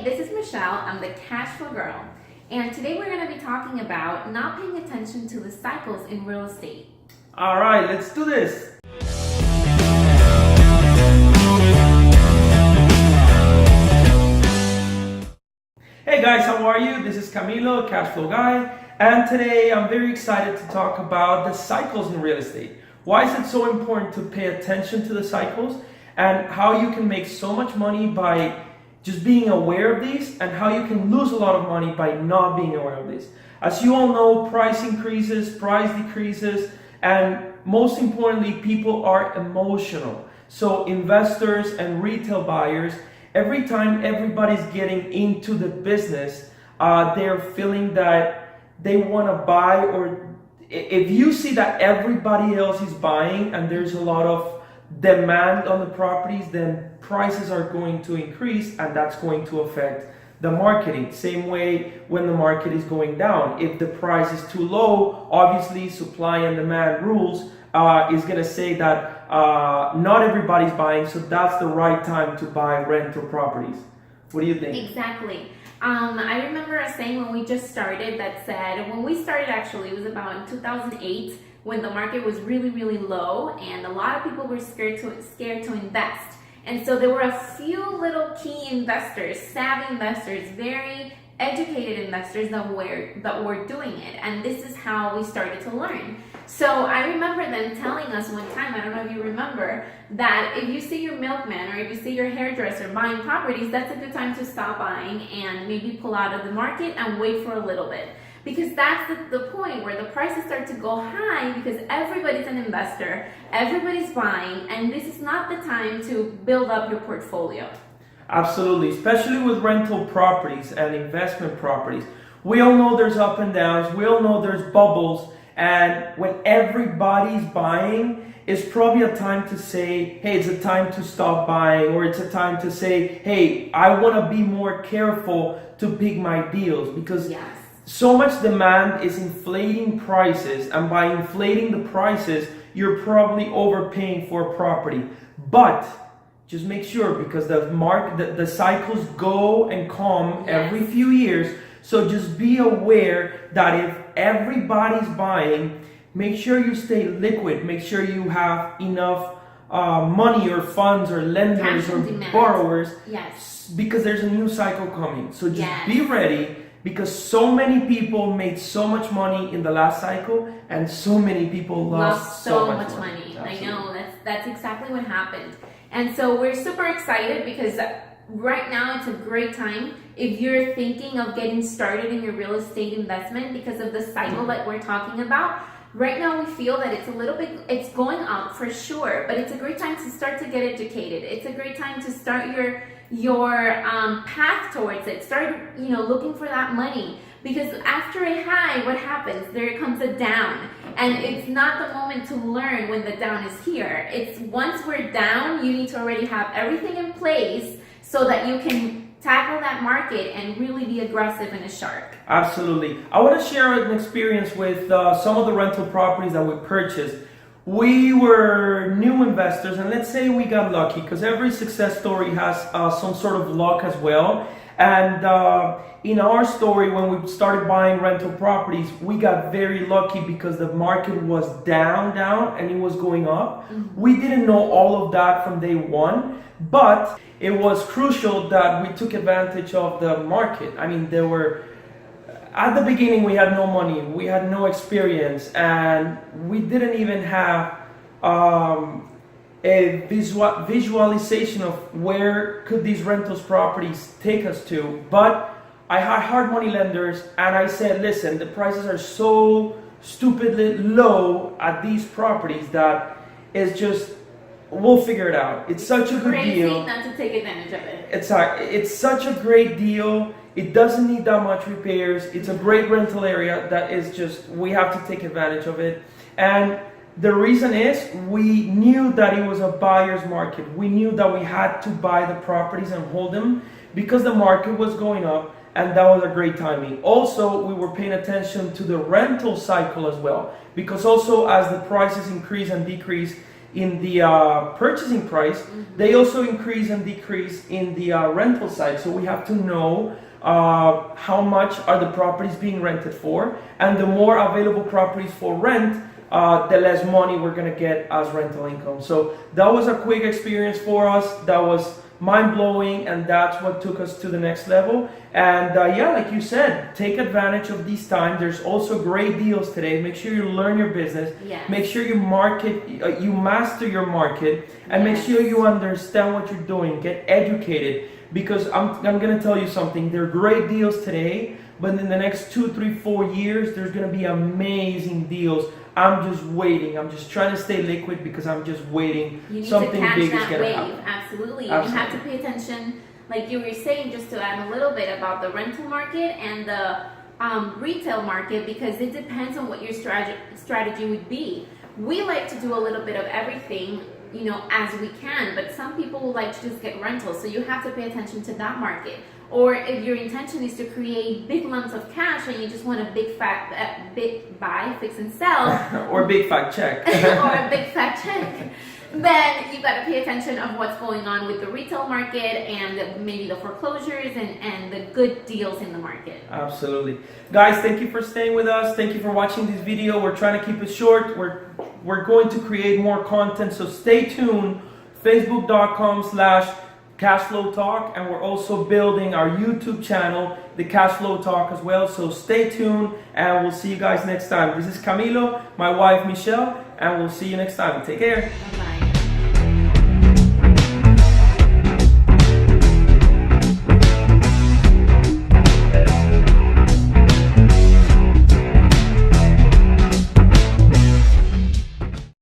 this is Michelle. I'm the cash flow girl. And today we're going to be talking about not paying attention to the cycles in real estate. All right, let's do this. Hey guys, how are you? This is Camilo, cash flow guy. And today I'm very excited to talk about the cycles in real estate. Why is it so important to pay attention to the cycles and how you can make so much money by just being aware of these, and how you can lose a lot of money by not being aware of this. As you all know, price increases, price decreases, and most importantly, people are emotional. So investors and retail buyers, every time everybody's getting into the business, they're feeling that they want to buy, or if you see that everybody else is buying and there's a lot of demand on the properties, then prices are going to increase, and that's going to affect the marketing. Same way when the market is going down. If the price is too low, obviously supply and demand rules is going to say that not everybody's buying, so that's the right time to buy rental properties. What do you think? Exactly. I remember a saying when we just started that said, when we started actually, it was about in 2008, when the market was really, really low and a lot of people were scared to invest. And so there were a few little key investors, savvy investors, very educated investors that were doing it. And this is how we started to learn. So I remember them telling us one time, I don't know if you remember, that if you see your milkman or if you see your hairdresser buying properties, that's a good time to stop buying and maybe pull out of the market and wait for a little bit. Because that's the point where the prices start to go high, because everybody's an investor, everybody's buying, and this is not the time to build up your portfolio. Absolutely, especially with rental properties and investment properties. We all know there's up and downs, we all know there's bubbles, and when everybody's buying, it's probably a time to say, hey, it's a time to stop buying, or it's a time to say, hey, I want to be more careful to pick my deals, because so much demand is inflating prices, and by inflating the prices, you're probably overpaying for a property. But just make sure, because the cycles go and come every few years. So just be aware that if everybody's buying, make sure you stay liquid. Make sure you have enough money or funds or lenders or borrowers, because there's a new cycle coming. So just be ready. Because so many people made so much money in the last cycle, and so many people lost so much money. I know, that's exactly what happened. And so we're super excited because right now it's a great time if you're thinking of getting started in your real estate investment because of the cycle that we're talking about. Right now we feel that it's going up for sure, but it's a great time to start to get educated. It's a great time to start your path towards it. Start, looking for that money, because after a high, what happens? There comes a down, and it's not the moment to learn when the down is here. It's once we're down, you need to already have everything in place so that you can tackle that market and really be aggressive and a shark. Absolutely. I want to share an experience with some of the rental properties that we purchased. We were new investors, and let's say we got lucky, because every success story has some sort of luck as well. And in our story, when we started buying rental properties, we got very lucky because the market was down, and it was going up. We didn't know all of that from day one, but it was crucial that we took advantage of the market. I mean, at the beginning, we had no money, we had no experience, and we didn't even have a visualization of where could these rentals properties take us to. But I had hard money lenders, and I said, listen, the prices are so stupidly low at these properties that it's just, we'll figure it out. It's such a good deal. Not to take advantage of it. It's such a great deal. It doesn't need that much repairs. It's a great rental area that is just, we have to take advantage of it. And the reason is, we knew that it was a buyer's market. We knew that we had to buy the properties and hold them because the market was going up, and that was a great timing. Also, we were paying attention to the rental cycle as well, because also as the prices increase and decrease, in the purchasing price, they also increase and decrease in the rental side. So we have to know how much are the properties being rented for, and the more available properties for rent, the less money we're gonna get as rental income. So that was a quick experience for us. That was mind-blowing, and that's what took us to the next level. And yeah, like you said, take advantage of these times. There's also great deals today. Make sure you learn your business. Yes. Make sure you market, you master your market, and make Yes. sure you understand what you're doing. Get educated, because I'm gonna tell you something. There are great deals today, but in the next 2, 3, 4 years, there's gonna be amazing deals. I'm just waiting. I'm just trying to stay liquid because I'm just waiting. You need Something to catch big is that gonna wave. happen. Absolutely. Absolutely. You have to pay attention, like you were saying, just to add a little bit about the rental market and the retail market, because it depends on what your strategy would be. We like to do a little bit of everything, you know, as we can, but some people will like to just get rentals, so you have to pay attention to that market. Or if your intention is to create big lumps of cash and you just want a big buy, fix and sell, Or a big fat check. or a big fat check, then you got to pay attention of what's going on with the retail market and maybe the foreclosures and the good deals in the market. Absolutely. Guys, thank you for staying with us. Thank you for watching this video. We're trying to keep it short. We're going to create more content, so stay tuned. Facebook.com/Cashflow Talk, and we're also building our YouTube channel, the Cashflow Talk, as well. So stay tuned, and we'll see you guys next time. This is Camilo, my wife Michelle, and we'll see you next time. Take care. Bye-bye.